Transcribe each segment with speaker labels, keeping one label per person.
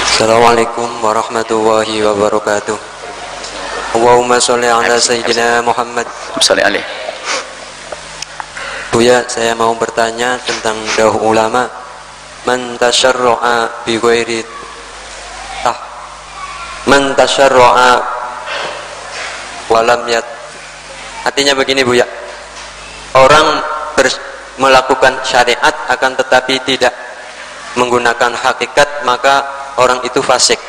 Speaker 1: Assalamualaikum warahmatullahi wabarakatuh. Allahumma sholli ala sayyidina Muhammad.
Speaker 2: Sholli alaihi.
Speaker 1: Buya, saya mau bertanya tentang dawuh ulama, man tasyarra'a bi ghairi man tasyarra'a walam yat. Artinya begini Buya, orang melakukan syariat akan tetapi tidak menggunakan hakikat, maka orang itu fasik.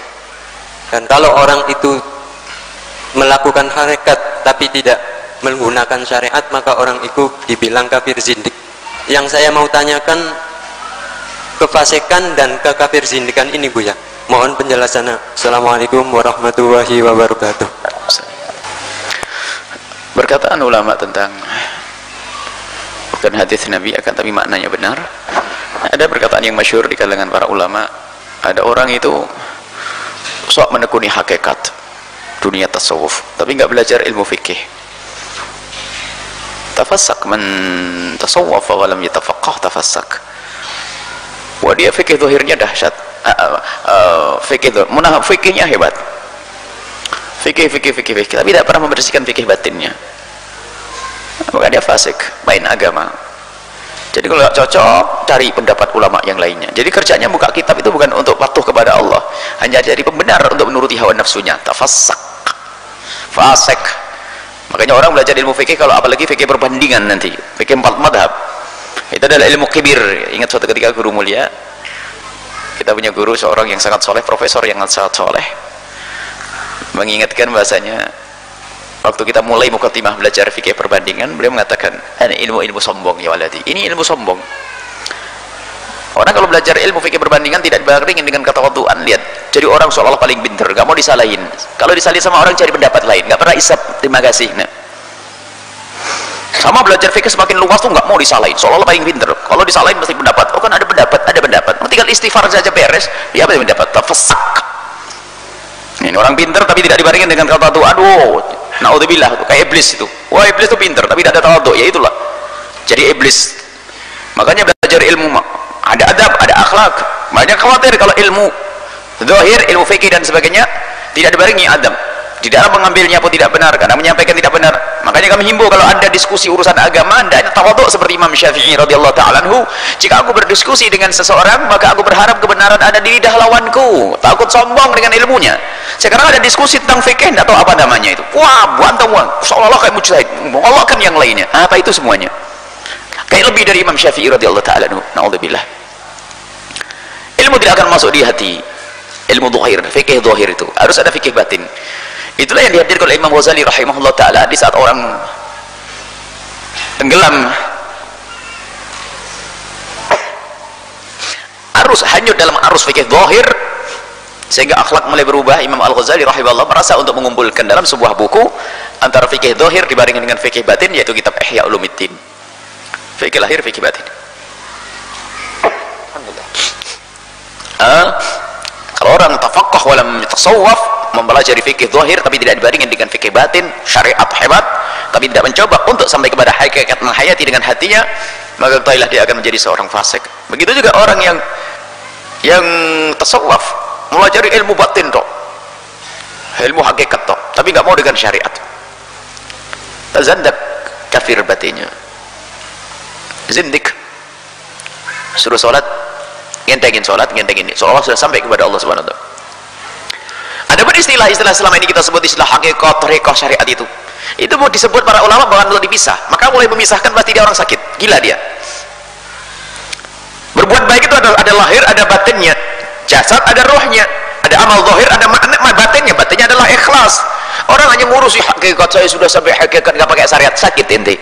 Speaker 1: Dan kalau orang itu melakukan hakikat tapi tidak menggunakan syariat, maka orang itu dibilang kafir zindik. Yang saya mau tanyakan, kefasikan dan kekafir zindikan ini Buya, mohon penjelasannya. Assalamualaikum warahmatullahi wabarakatuh.
Speaker 2: Perkataan ulama tentang bukan hadis Nabi akan tapi maknanya benar. Ada perkataan yang masyhur di kalangan para ulama, ada orang itu sok menekuni hakikat dunia tasawuf tapi nggak belajar ilmu fikih. Tafassak man tasawwaf wa lam yatafaqqah tafassak. Wah, dia fikih zahirnya dahsyat, fikihnya hebat, fikih tapi tidak pernah membersihkan fikih batinnya, maka dia fasik, main agama. Jadi kalau cocok, cari pendapat ulama yang lainnya. Jadi kerjanya buka kitab itu bukan untuk patuh kepada Allah, hanya jadi pembenar untuk menuruti hawa nafsunya. Tafassak, fasik. Makanya orang belajar ilmu fikih, kalau apalagi fikih perbandingan nanti, fikih 4 madhab, itu adalah ilmu kibir. Ingat suatu ketika guru mulia, kita punya guru seorang yang sangat soleh, profesor yang sangat soleh, mengingatkan bahasanya waktu kita mulai mukaddimah belajar fikih perbandingan, beliau mengatakan, ini ilmu sombong ya waladi, ini ilmu sombong. Orang kalau belajar ilmu fikih perbandingan tidak dibaringin dengan ketawaduan. Lihat, jadi orang seolah-olah paling pintar, gak mau disalahin. Kalau disalahin sama orang cari pendapat lain, gak pernah isap terima kasih. Nah, sama belajar fikih semakin luas tuh gak mau disalahin, seolah-olah paling pintar. Kalau disalahin mesti pendapat, oh kan ada pendapat, tinggal istighfar saja beres. Ya apa yang mendapat? Tafassak. Ini orang pintar tapi tidak dibaringin dengan kata tuh, aduh, naudzubillah, itu kayak iblis itu. Wah, iblis itu pintar tapi tidak ada tawadhu, ya itulah. Jadi iblis. Makanya belajar ilmu ada adab, ada akhlak. Banyak khawatir kalau ilmu zahir, ilmu fikih dan sebagainya tidak dibarengi adab. Di dalam mengambilnya pun tidak benar, karena menyampaikan tidak benar. Makanya kami himbau kalau Anda diskusi urusan agama, hendaknya tawadhu seperti Imam Syafi'i radhiyallahu ta'ala anhu. Jika aku berdiskusi dengan seseorang, maka aku berharap kebenaran ada di lidah lawanku. Takut sombong dengan ilmunya. Sekarang ada diskusi tentang fikih, tidak tahu apa namanya itu. Wah, buantang, seolah-olah kayak mujtahid, mengolah yang lainnya. Apa itu semuanya? Kayak lebih dari Imam Syafi'i radhiyallahu ta'ala anhu. Na'udzubillah. Ilmu tidak akan masuk di hati. Ilmu zahir, fikih zahir itu harus ada fikih batin. Itulah yang dihadirkan oleh Imam Ghazali rahimahullah ta'ala di saat orang tenggelam, hanyut dalam arus fikih zahir, sehingga akhlak mulai berubah. Imam Al-Ghazali rahimahullah merasa untuk mengumpulkan dalam sebuah buku antara fikih zahir dibandingkan dengan fikih batin, yaitu kitab Ihya Ulumuddin, fikih lahir, fikih batin. Kalau orang tafaqquh walam tasawwuf, mempelajari fikih zahir tapi tidak dibandingkan dengan fikih batin, syariat hebat tapi tidak mencoba untuk sampai kepada hakikat menghayati dengan hatinya, maka ketahuilah dia akan menjadi seorang fasik. Begitu juga orang yang tasawuf, mempelajari ilmu batin toh, ilmu hakikat toh, tapi nggak mau dengan syariat, tazandak, kafir batinnya, zindik. Suruh sholat, ngentengin sholat, ngentengin ini, seolah sudah sampai kepada Allah Subhanahu wa ta'ala. Adapun istilah-istilah selama ini kita sebut istilah hakikat, thariqah, syariat itu mau disebut para ulama bahkan untuk dipisah. Maka mulai memisahkan pasti dia orang sakit, gila dia. Berbuat baik itu ada lahir, ada batinnya, jasad ada rohnya, ada amal zahir, ada makna batinnya. Batinnya adalah ikhlas. Orang hanya ngurusi hakikat, saya sudah sampai hakikat, nggak pakai syariat, sakit ente.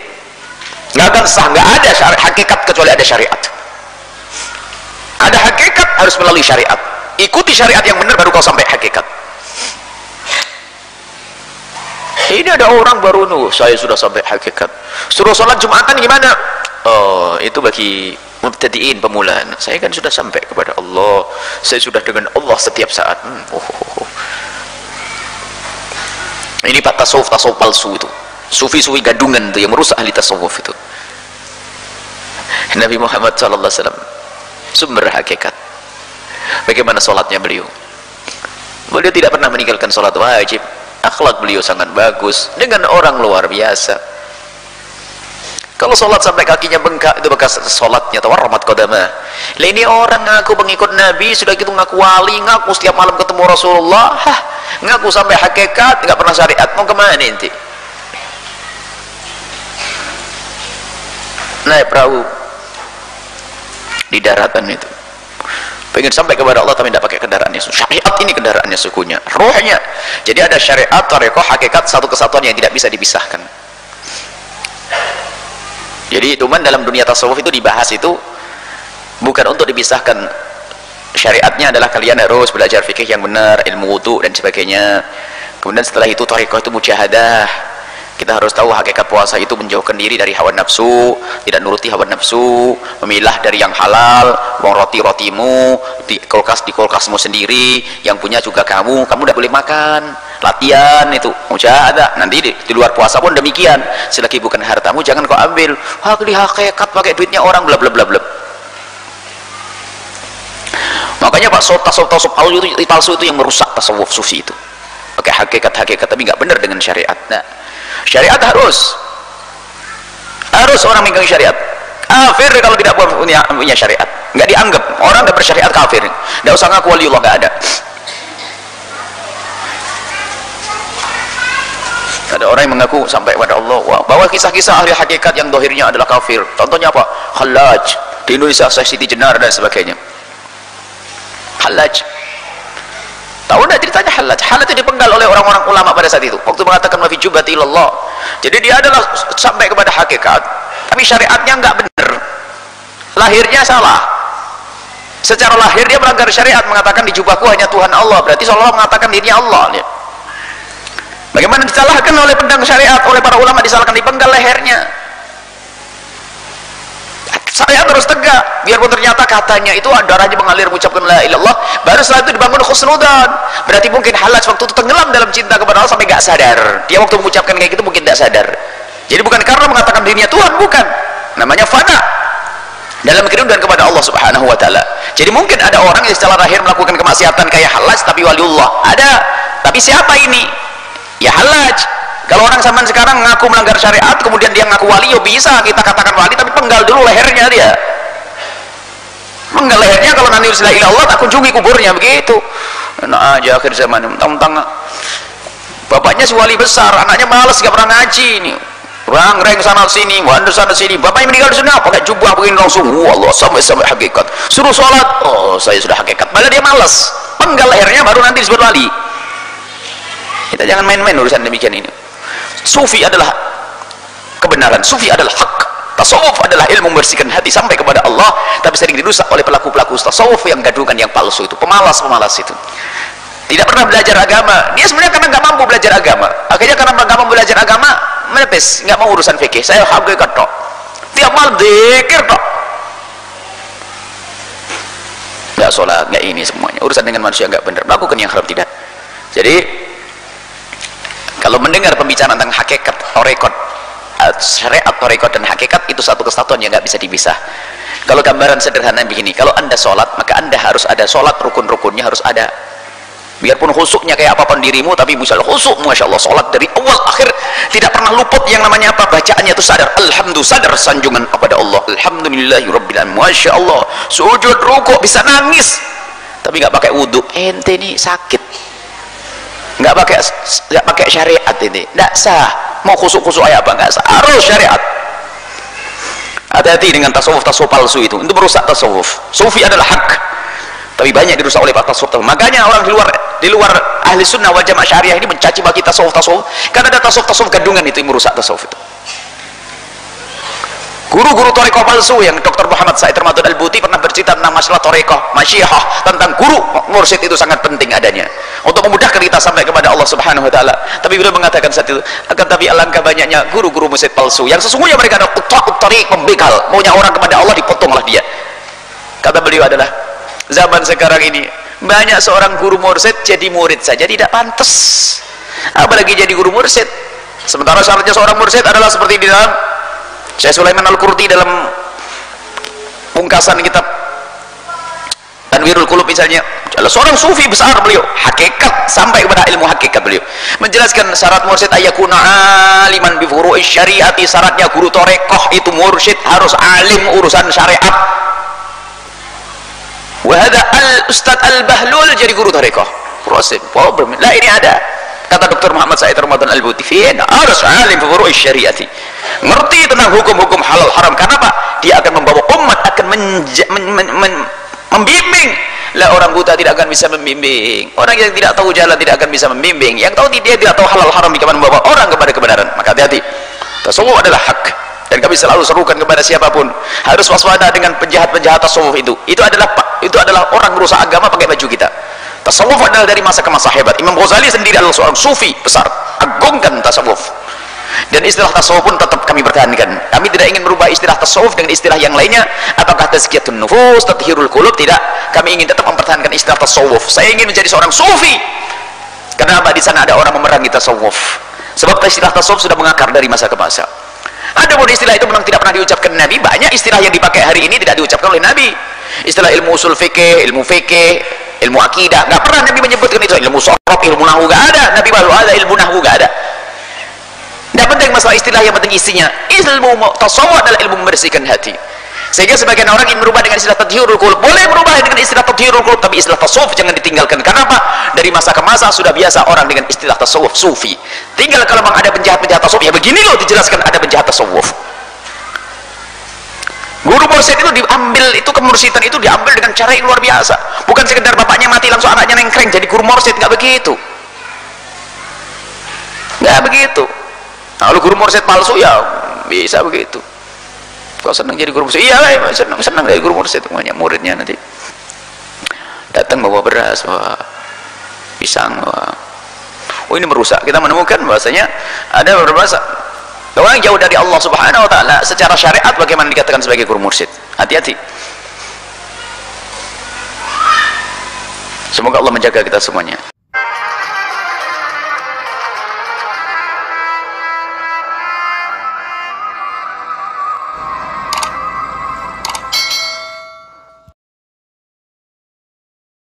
Speaker 2: Nggak akan sah, nggak ada hakikat kecuali ada syariat. Ada hakikat harus melalui syariat. Ikuti syariat yang benar baru kau sampai hakikat. Ini ada orang baru saya sudah sampai hakikat. Suruh sholat Jumatan gimana? Oh, itu bagi mubtadiin, pemulaan. Saya kan sudah sampai kepada Allah. Saya sudah dengan Allah setiap saat. Ini pak tasawuf palsu itu. Sufi-sufi gadungan itu yang merusak ahli tasawuf itu. Nabi Muhammad SAW sumber hakikat. Bagaimana sholatnya beliau? Beliau tidak pernah meninggalkan sholat wajib. Akhlak beliau sangat bagus dengan orang luar biasa. Kalau sholat sampai kakinya bengkak, itu bekas sholatnya tawarramat qadamah. Lah ini orang ngaku pengikut Nabi, sudah gitu ngaku wali, ngaku setiap malam ketemu Rasulullah, ngaku sampai hakikat, nggak pernah syariat. Mau kemana inti? Naik perahu di daratan itu, pengen sampai kepada Allah tapi tidak pakai kendaraannya. Syariat ini kendaraannya sukunya, rohnya. Jadi ada syariat, tarekoh, hakikat, satu kesatuan yang tidak bisa dipisahkan. Jadi cuman dalam dunia tasawuf itu dibahas itu bukan untuk dipisahkan. Syariatnya adalah kalian harus belajar fikih yang benar, ilmu wudu dan sebagainya. Kemudian setelah itu tarekoh itu mujahadah. Kita harus tahu hakikat puasa itu menjauhkan diri dari hawa nafsu, tidak nuruti hawa nafsu, memilah dari yang halal, buang roti-rotimu di kulkasmu sendiri, yang punya juga kamu tidak boleh makan. Latihan itu mujahadah. Nanti di luar puasa pun demikian, selagi bukan hartamu jangan kau ambil. Hakikat pakai duitnya orang bla bla bla bla. Makanya Pak, tasawuf palsu itu yang merusak tasawuf sufi itu. Pakai hakikat tapi nggak benar dengan syariat. Nah, syariat harus orang megang syariat. Kafir kalau tidak punya syariat, nggak dianggap. Orang nggak bersyariat kafir. Nggak usah ngaku waliullah, nggak ada. Ada orang yang mengaku sampai kepada Allah bahwa kisah-kisah ahli hakikat yang dohirnya adalah kafir. Contohnya apa? Hallaj di Indonesia, Syekh Siti Jenar dan sebagainya. Hallaj, tahu tidak ceritanya Hallaj? Hallaj itu dipenggal oleh orang-orang ulama pada saat itu, waktu mengatakan ma fi jubati ilallah. Jadi dia adalah sampai kepada hakikat, tapi syariatnya nggak benar, lahirnya salah. Secara lahir dia melanggar syariat, mengatakan di jubahku hanya Tuhan Allah, berarti seolah-olah mengatakan dirinya Allah. Bagaimana disalahkan oleh pedang syariat, oleh para ulama disalahkan, dipenggal lehernya. Saya terus tegak, biarpun ternyata katanya itu darahnya mengalir mengucapkan la ilallah, baru setelah itu dibangun khusnudan. Berarti mungkin Hallaj waktu itu tenggelam dalam cinta kepada Allah sampai gak sadar. Dia waktu mengucapkan kayak gitu mungkin gak sadar. Jadi bukan karena mengatakan dirinya Tuhan, bukan. Namanya fana dalam kerinduan kepada Allah subhanahu wa ta'ala. Jadi mungkin ada orang yang secara lahir melakukan kemaksiatan kayak Hallaj tapi waliullah, ada. Tapi siapa ini? Ya Hallaj. Kalau orang zaman sekarang ngaku melanggar syariat, kemudian dia ngaku wali, ya bisa kita katakan wali, tapi penggal dulu lehernya dia. Penggal lehernya, kalau nanti la ilaha illallah tak kunjungi kuburnya, begitu. Nah aja akhir zaman, mentang-mentang bapaknya si wali besar, anaknya malas gak pernah ngaji ini. Rang sana sini, wander sana sini. Bapaknya meninggal di sana, pakai jubah begini langsung. Allah sampai hakikat. Suruh sholat, oh saya sudah hakikat. Malah dia malas. Penggal lehernya baru nanti disebut wali. Kita jangan main-main urusan demikian ini. Sufi adalah kebenaran, sufi adalah hak. Tasawuf adalah ilmu membersihkan hati sampai kepada Allah, tapi sering dirusak oleh pelaku-pelaku tasawuf yang gaduhkan, yang palsu itu, pemalas itu. Tidak pernah belajar agama. Dia sebenarnya karena nggak mampu belajar agama. Akhirnya karena nggak mampu belajar agama, menepis, nggak mau urusan fikih. Saya hakikat tok. Tiap malam dzikir tok. Nggak sholat, nggak ini semuanya. Urusan dengan manusia nggak benar. Melakukan yang haram tidak. Jadi kalau mendengar pembicaraan tentang hakikat, tarekat, syariat, tarekat dan hakikat, itu satu kesatuan yang nggak bisa dipisah. Kalau gambaran sederhana begini, kalau anda sholat, maka anda harus ada sholat, rukun-rukunnya harus ada. Biarpun khusuknya kayak apapun dirimu, tapi misalnya khusuk, masya Allah, sholat dari awal akhir tidak pernah luput yang namanya apa, bacaannya itu sadar, alhamdulillah, sadar sanjungan kepada Allah, alhamdulillahirobbilalamin, masya Allah, sujud, rukuk, bisa nangis, tapi nggak pakai wudhu. Ente ini sakit. nggak pakai syariat ini, nggak sah. Mau khusuk-khusuk ayat apa, nggak sah, harus syariat. Hati-hati dengan tasawuf palsu itu merusak tasawuf. Sufi adalah hak, tapi banyak dirusak oleh tasawuf. Makanya orang di luar ahli sunnah wal jamaah syariah ini mencaci maki tasawuf, karena ada tasawuf gadungan itu yang merusak tasawuf itu. Guru-guru tarekat palsu yang Dr. Muhammad Said Ramadan Al-Buti pernah bercerita tentang masalah tarekat masyiah, tentang guru mursyid itu sangat penting adanya untuk memudahkan kita sampai kepada Allah Subhanahu wa taala. Tapi beliau mengatakan saat itu, akan tapi alangkah banyaknya guru-guru mursyid palsu yang sesungguhnya mereka adalah tariq, pembegal, maunya orang kepada Allah dipotonglah dia. Kata beliau adalah, zaman sekarang ini banyak seorang guru mursyid jadi murid saja tidak pantas, apalagi jadi guru mursyid. Sementara syaratnya seorang mursyid adalah seperti di dalam Syekh Sulaiman Al-Qurti dalam pungkasan kitab Tanwirul Qulub misalnya, seorang sufi besar beliau, hakikat, sampai kepada ilmu hakikat beliau menjelaskan syarat mursyid ayakuna aliman bi furu'i syariati, syaratnya guru torekoh itu mursyid harus alim urusan syariat. Wahada al-Ustadz Al-Bahlul jadi guru torekoh, proses problem. Lah ini ada kata Dr. Muhammad Said Ramadan Al-Butifin, harus alim bi furu'i syariati, ngerti tentang hukum-hukum halal haram. Karena apa? Dia akan membawa umat, akan membimbing. Lah orang buta tidak akan bisa membimbing, orang yang tidak tahu jalan tidak akan bisa membimbing, yang tahu dia tidak tahu halal haram akan membawa orang kepada kebenaran. Maka hati-hati, tasawuf adalah hak, dan kami selalu serukan kepada siapapun harus waspada dengan penjahat-penjahat tasawuf. Itu adalah orang merusak agama pakai baju kita. Tasawuf adalah dari masa ke masa hebat. Imam Ghazali sendiri adalah seorang sufi besar, agungkan tasawuf. Dan istilah tasawuf pun tetap kami pertahankan. Kami tidak ingin merubah istilah tasawuf dengan istilah yang lainnya. Apakah tazkiyatun nufus, tathhirul qulub, tidak. Kami ingin tetap mempertahankan istilah tasawuf. Saya ingin menjadi seorang sufi. Kenapa? Di sana ada orang memerangi tasawuf. Sebab istilah tasawuf sudah mengakar dari masa ke masa. Ada pun istilah itu memang tidak pernah diucapkan Nabi. Banyak istilah yang dipakai hari ini tidak diucapkan oleh Nabi. Istilah ilmu usul fikih, ilmu akidah, nggak pernah Nabi menyebutkan itu. Ilmu sorof, ilmu nahwu nggak ada. Nabi baru ada ilmu nahwu, nggak ada. Tidak penting masalah istilah, yang penting isinya. Ilmu tasawuf adalah ilmu membersihkan hati. Sehingga sebagian orang ingin merubah dengan istilah tathhirul qulub. Boleh merubah dengan istilah tathhirul qulub, tapi istilah tasawuf jangan ditinggalkan. Karena apa? Dari masa ke masa sudah biasa orang dengan istilah tasawuf sufi. Tinggal kalau memang ada penjahat-penjahat tasawuf, ya begini loh dijelaskan ada penjahat tasawuf. Guru mursyid itu diambil, itu kemursidan itu diambil dengan cara yang luar biasa. Bukan sekedar bapaknya mati langsung anaknya nengkreng jadi guru mursyid, nggak begitu. Nggak begitu. Nah, kalau guru mursyid palsu ya bisa begitu. Kau senang jadi guru mursyid? Iya, senang jadi guru mursyid. Banyak muridnya nanti datang bawa beras, bawa pisang, bawa. Oh, ini merusak. Kita menemukan bahasanya ada beberapa orang jauh dari Allah Subhanahu wa taala secara syariat bagaimana dikatakan sebagai guru mursyid. Hati-hati. Semoga Allah menjaga kita semuanya.